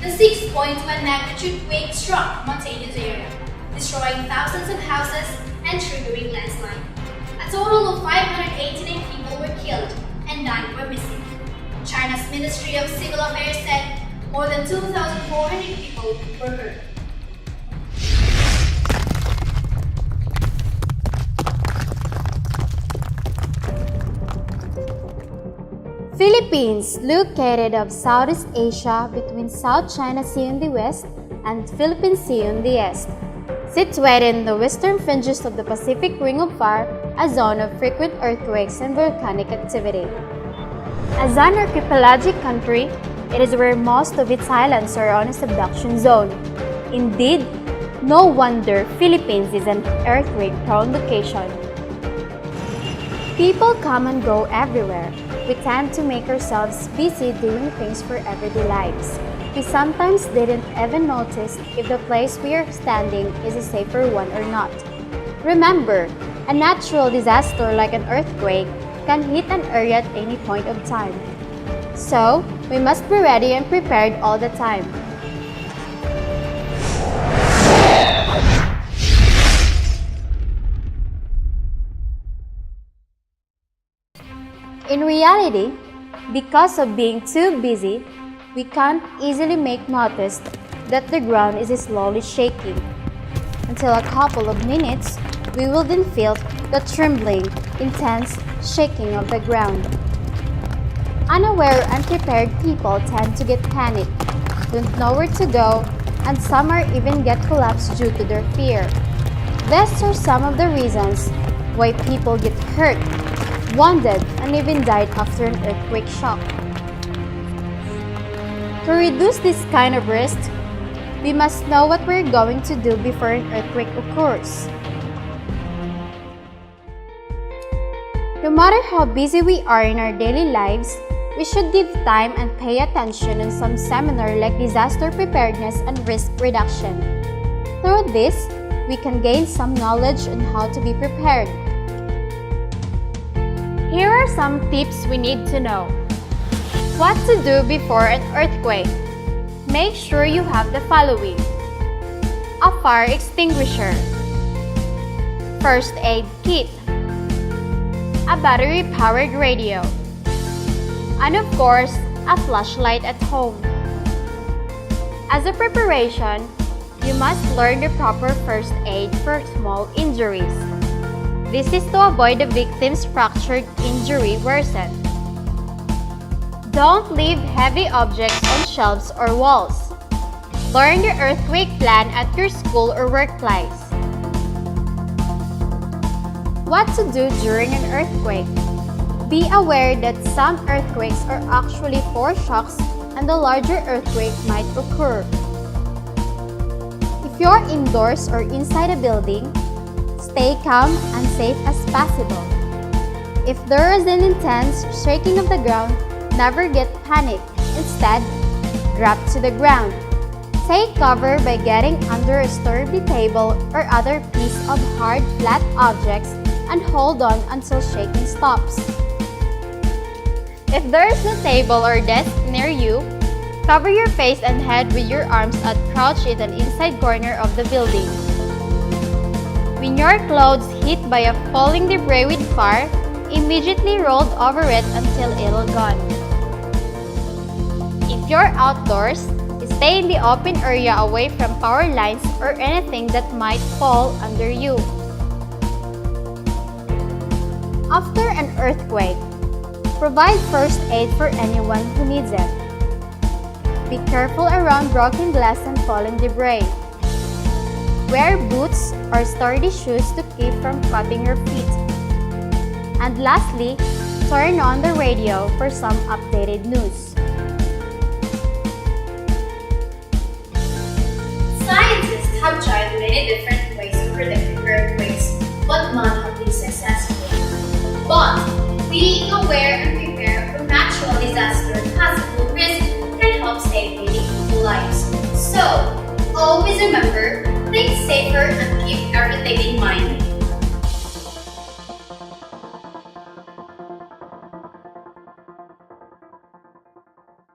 The 6.1 magnitude quake struck mountainous area, destroying thousands of houses and triggering landslide. A total of 589 people were killed and 9 were missing. China's Ministry of Civil Affairs said more than 2,400 people were hurt. Philippines, located of Southeast Asia between South China Sea on the west and Philippine Sea on the east. Situated in the western fringes of the Pacific Ring of Fire, a zone of frequent earthquakes and volcanic activity. As an archipelagic country, it is where most of its islands are on a subduction zone. Indeed, no wonder Philippines is an earthquake-prone location. People come and go everywhere. We tend to make ourselves busy doing things for everyday lives. We sometimes didn't even notice if the place we are standing is a safer one or not. Remember, a natural disaster like an earthquake can hit an area at any point of time. So, we must be ready and prepared all the time. In reality, because of being too busy, we can't easily make notice that the ground is slowly shaking. Until a couple of minutes, we will then feel the trembling, intense shaking of the ground. Unaware, unprepared people tend to get panicked, don't know where to go, and some are even get collapsed due to their fear. These are some of the reasons why people get hurt, wounded, and even died after an earthquake shock. To reduce this kind of risk, we must know what we're going to do before an earthquake occurs. No matter how busy we are in our daily lives, we should give time and pay attention in some seminar like disaster preparedness and risk reduction. Through this, we can gain some knowledge on how to be prepared. Here are some tips we need to know. What to do before an earthquake? Make sure you have the following: a fire extinguisher, first aid kit, a battery-powered radio, and of course, a flashlight at home. As a preparation, you must learn the proper first aid for small injuries. This is to avoid the victim's fractured injury worsen. Don't leave heavy objects on shelves or walls. Learn the earthquake plan at your school or workplace. What to do during an earthquake? Be aware that some earthquakes are actually foreshocks and a larger earthquake might occur. If you're indoors or inside a building, stay calm and safe as possible. If there is an intense shaking of the ground, never get panicked. Instead, drop to the ground. Take cover by getting under a sturdy table or other piece of hard, flat objects and hold on until shaking stops. If there is no table or desk near you, cover your face and head with your arms and crouch in an inside corner of the building. When your clothes hit by a falling debris with fire, immediately roll over it until it'll gone. If you're outdoors, stay in the open area away from power lines or anything that might fall under you. After an earthquake, provide first aid for anyone who needs it. Be careful around broken glass and fallen debris. Wear boots or sturdy shoes to keep from cutting your feet. And lastly, turn on the radio for some updated news. Scientists have tried many different ways to predict earthquakes, but none have been successful. But being